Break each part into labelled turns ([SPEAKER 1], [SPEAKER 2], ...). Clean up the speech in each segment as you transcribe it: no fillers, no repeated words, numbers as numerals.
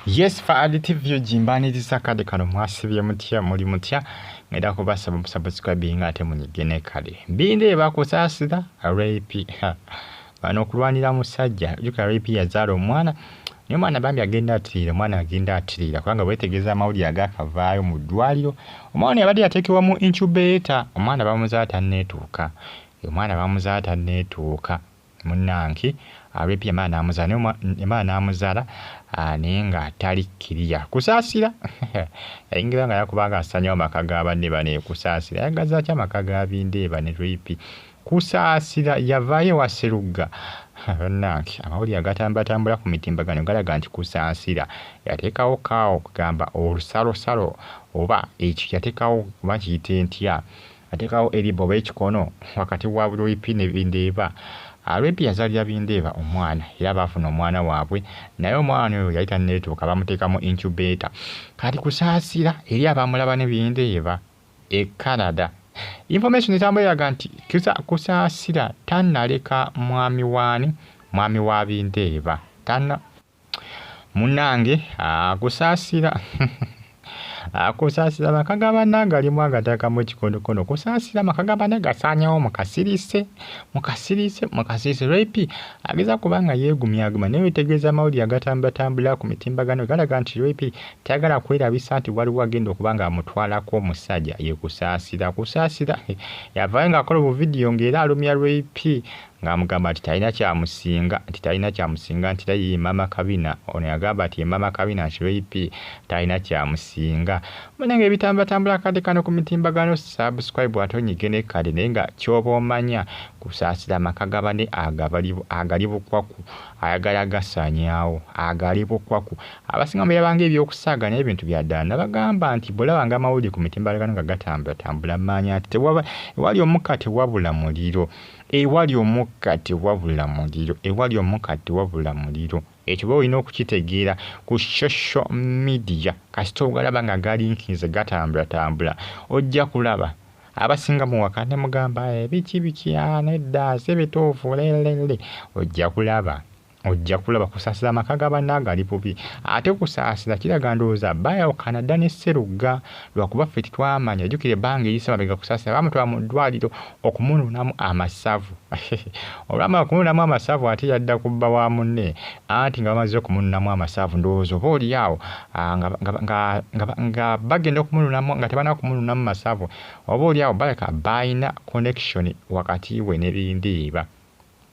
[SPEAKER 1] Yes, for additive jimbani disakade kano mwasibye mutya muri mutya ngenda kubasaba subscribe ngate munyigene kale binde bakusasira rape bano kulwanira musajja juka rape yazalo omwana niyo mwana bambi agenda atirira kubanga wetegeza amawuli agakavaayo mu ddwaliro omwana yabadde yateekebwa mu incubator omwana bamuzaata netuuka munnanki rape emana namuzala nenga atali kiriya kusaasira yayingira nga yakubanga asanyawo maka ga banne bane kusaasira yagaza ki amaka ga binde bane rape kusaasira yavaayo waserugga bannange amawulire agatambatambula ku mitimbagano galaga nti kusaasira yateekawo kaawo kugamba olusalosalo oba ekyo yateekawo kuba kiyite ntya yateekawo eribo oba ekikono wakati wa rape ne bindeeba rape yazaalira bindeeba omwana era baafuna omwana waabwe naye omwana oyo yali tanneetuuka bamuteeka mu incubator kati kusaasira eri abamulaba ne bindeeba e Canada information etambula eraga nti kusaasira tannaleka mwami wa bindeeba munnange kusaasira kusaasira maka g'abannange alimu agatakamu ekikondokono kusaasira maka g'abanne gasaanyawo mukasirise rape ageza kubanga yeegumyaguma naye wetegeeza amawulire agatambulatambula ku mitimbagano galaga nti rape tayagala kwerabisa nti waliwo agenda okubanga amutwalako omusajja ye kusaasira yavaayo ng'akola obuvidiyo ng'era alumya rape ng'amugamba nti talina kyamusinga nti era ye Mama Kabina ono yagamba nti ye Mama Kabina nti rape talina kyamusinga munange ebitambatambula kade kano ku mitimbagano subscribe atonyigene kale naye nga kyoba omanya kusaasira amaka g'abanne agali bukwaku ayagala gasaanyaawo agali bukwaku abasinga muyabanga ebyokusaaga naye ebintu bya ddala nabagamba nti bwolabanga amawulire ku mitimbagano nga gatambulatambula manya nti ewali omukka tewabula muliro ekyo bwe olina okukitegeera ku social media kasita ogalaba nga galinkinze gatambulatambula ojja kulaba abasinga muwaka ne mugamba biki nedda se bituufu lelele ojja kulaba kusaasira amaka g'abanne agali bubi ate kusaasira kiraga ndowooza bayawo Canada ne Sserugga lwakuba ffe titwamanya jjukira ebbanga eriyise mabega kusaasira bamutwala mu ddwaliro okumunuunamu amasavu olwamala okumunuunamu amasavu ate yadda kubba wa munne anti nga bamaze okumunuunamu amasavu ndowooza oba oli awo nga bagenda okumunuunamu nga tebana kumunuunamu masavu oba oli awo baleka bayina connection wakati we ne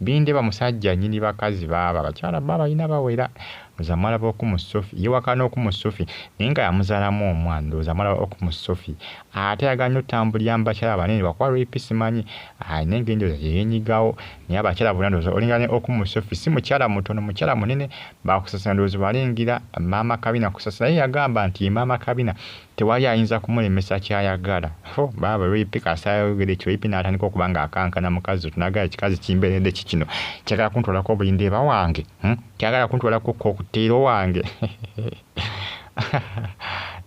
[SPEAKER 1] bindeeba musajja nnyini bakazi baaba abakyala balina bawera ndowooza mwalaba okumusofi ye wakana okumusofi naye nga yamuzaalamu omwana ndowooza mwalaba okumusofi ate yaganya otambulira mu bakyala banene bakuba rape simanyi naye nga endowooza yeenyigawo naye abakyala bonna ndowooza olingana okumusofi si mukyala mutono mukyala munene bakusasira ndowooza balingira Mama Kabina kusasira naye yagamba nti Mama Kabina tewali ayinza kumulemesa kyayagala baaba rape kasayogere ekyo rape n'atandika okuba nga akankana mukazi tunagala ekikazi kimbeeredde kikino kyagala kuntwalako obuyindeeba wange kyagala kuntwalako kokteero wange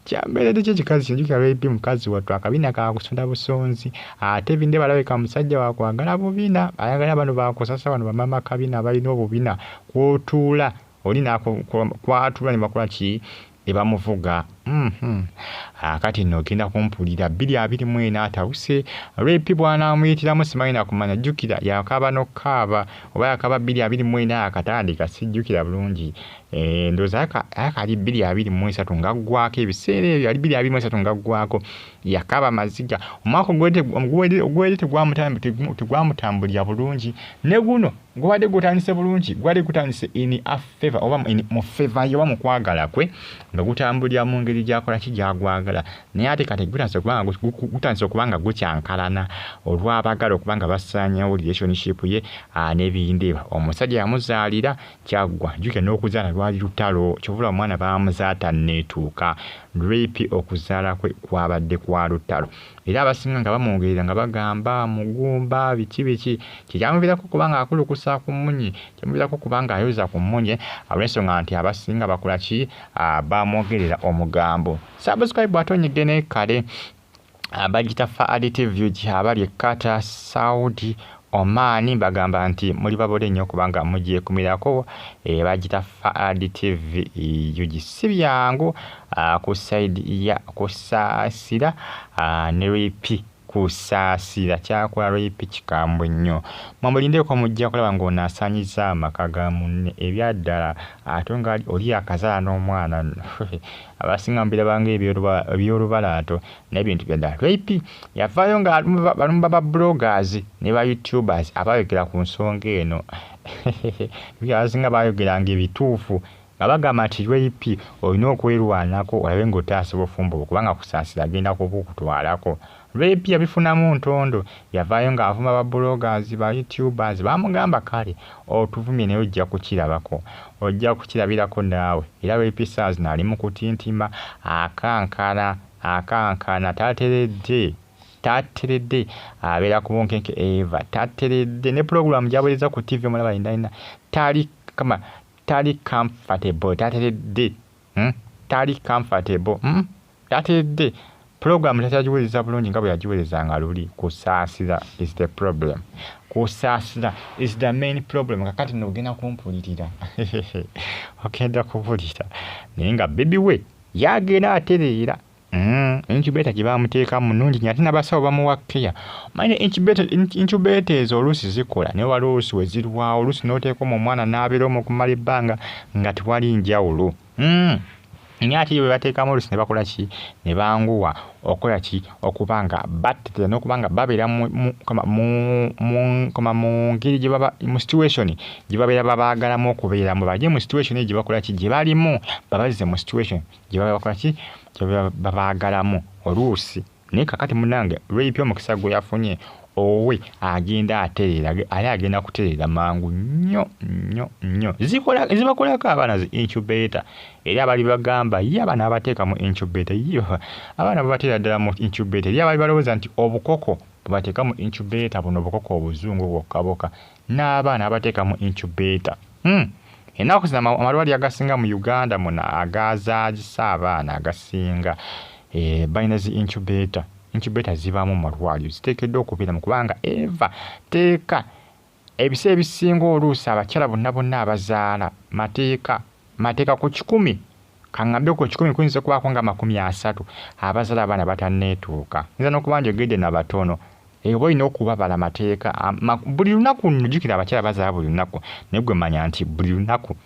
[SPEAKER 1] kyambeeredde kyo ekikazi kinjukira rape mukazi wattu akabina kakusonda busonzi ate binde balabika musajja wakwagala bubina ayagala bano bakusasa bano bamama Kabina balina obubina kwotuula oli kwatuula ne bakola ki ebamuvuga kati nno ogenda kumpulira 224 atawuse rape bw'anaamuyitiramu simanyi nakumanya jjukira yakaba n'okaaba oba yakaba 224 akatandika sijjukira bulungi ndowooza akali 223 ngaggwako ebiseera ebyo ali 223 ngaggwako yakaba maziga omwaka ogwedde tegwamutambulira bulungi ne guno gwabadde gutandise bulungi gwali gutandise in a favor oba mu favor yoba mu kwagala kwe nga gutambulira mu ngeri gyakola kijagwagala naye ate kati gutandise okubanga gukyankalana olw'abagala okubanga basaanyawo relationship ye n'ebindeeba omusajja yamuzaalira kyaggwa jjukira n'okuzaala lwali lutalo kyovula omwana bamuzaata neetuuka rape okuzaala kwe kwabadde kwa lutalo era abasinga nga bamwongerera nga bagamba mugumba biki kyamuviirako kubanga akulukusa ku mmunye kyamuviirako kubanga ayoza ku mmunye olw'ensonga nti abasinga bakola ki bamwogerera omugambo subscribe atonyigene kale bagita fa additive view abali Qatar, Saudi Omaani bagamba nti muli babode nnyo kubanga mugyekumirako bagita Fahad TV UGC byangu ku side ya kusaasira ne repi kusaasira kyakola repi kikambwe nnyo mwamulindeeko mujja kulaba ng'onaasanyiza amaka ga munne ebyaddala ate nga oli akazaala n'omwana abasinga mbirabanga eby'olubalaato n'ebintu byaddala repi yavaayo nga balumba ba bloggers ne ba youtubers abayogera ku nsonga eno abasinga bayogeranga ebituufu nga bagamba nti repi olina okwerwanako olabe ng'otaasa bufumbo kubanga kusaasira agenda kubukutwalako repi yabifunamu ntondo yavaayo ng'avuma ba bloggers ba youtubers bamugamba kale otuvumye naye ojja kukirabako ojja kukirabirako naawe era repi sars naali mu kutintima akankana tateredde abeera ku bunkenke eva tateredde ne pulogulaamu gy'aweereza ku tv omulaba indaina tali comfortable tateredde tateredde pulogulaamu tatyagiweereza bulungi nga bwe yagiweerezanga luli kusaasira is the problem kusaasira is the main problem kakati nogenda kumpulirira ogenda kubulira naye nga bebi we yagenda atereera incubator gye bamuteeka munungi ate n'abasawo bamuwa keya manye incubator ezo oluusi zikola naye waliwo oluusi we zirwawo oluusi n'oteeka omwana n'abeera omu okumala ebbanga nga tewali njawulo naye ate bwe bateekamu oluusi ne bakola ki ne banguwa okukola ki okuba nga batetera n'okuba nga babeera mu ngeri gye baba mu situation gye babeera babaagalamu okubeeramu bajje mu situation gye bakola ki gye balimu babazize mu situation gye baba bakola ki gye babaagalamu oluusi naye kakati munange repi omukisa gwe yafunye owe agenda atereera ali agenda kutereera mangu nnyo zibakolako abaana zi incubator era abali bagamba ye abaana abateeka mu incubator abaana babateera ddala mu incubator era abali balowooza nti obukoko bwebateeka mu incubator buno obukoko obuzungu bwokkaboka n'abaana abateeka mu incubator ennaku zino amalwaliro agasinga mu Uganda muno agazaagisa abaana agasinga balina zi incubator zibaamu malwaliro ziteekeddwa okubeera mu kubanga eva teeka ebiseera ebisinga oluusi abakyala bonna abazaala mateeka ku 100 kaŋŋambe ku 100 kuyinza okubaako nga 30 abazaala abaana batanneetuuka nza n'okuba njogedde nabatono oba olina okubabala mateeka buli lunaku nojjukira abakyala bazaala buli lunaku naye gwe manya nti buli lunaku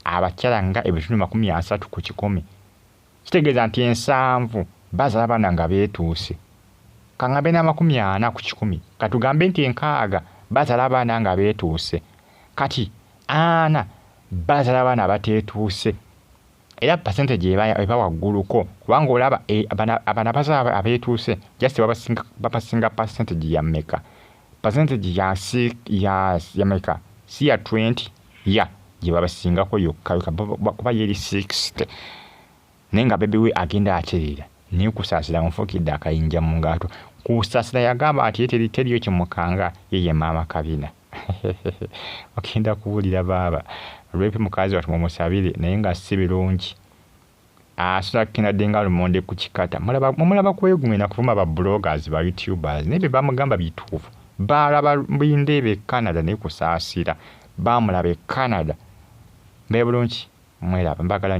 [SPEAKER 1] abakyala nga ebitundu 30 ku 100 kitegeeza nti 7 bazaala baana nga beetuuse kaŋŋambe na 40 ku 100 katugambe nti 6 bazaala abaana nga beetuuse kati 4 bazaala abaana abateetuuse era percentage eba wagguluko kubanga olaba abaana bazaala abeetuuse just babasinga percentage ya mmeka percentage ya mmeka si ya 20 ya gye babasingako yokka kuba yeri 60 naye nga bebi we agenda atereera naye kusaasira nfukidde akayinja mu ngaato kusaasira yagamba ati teriyo kimukanga yeye maama kabina ogenda kuwulira baaba repi mukazi watu mumusabire naye nga si birungi asobola kukenadde nga lumonde ku kikata mumulaba kwegumye na kuvuma ba bloggers ba youtubers naye bye bamugamba bituufu balaba bindeebe e Canada naye kusaasira bamulaba e Canada mbe bulungi mweraba mbagala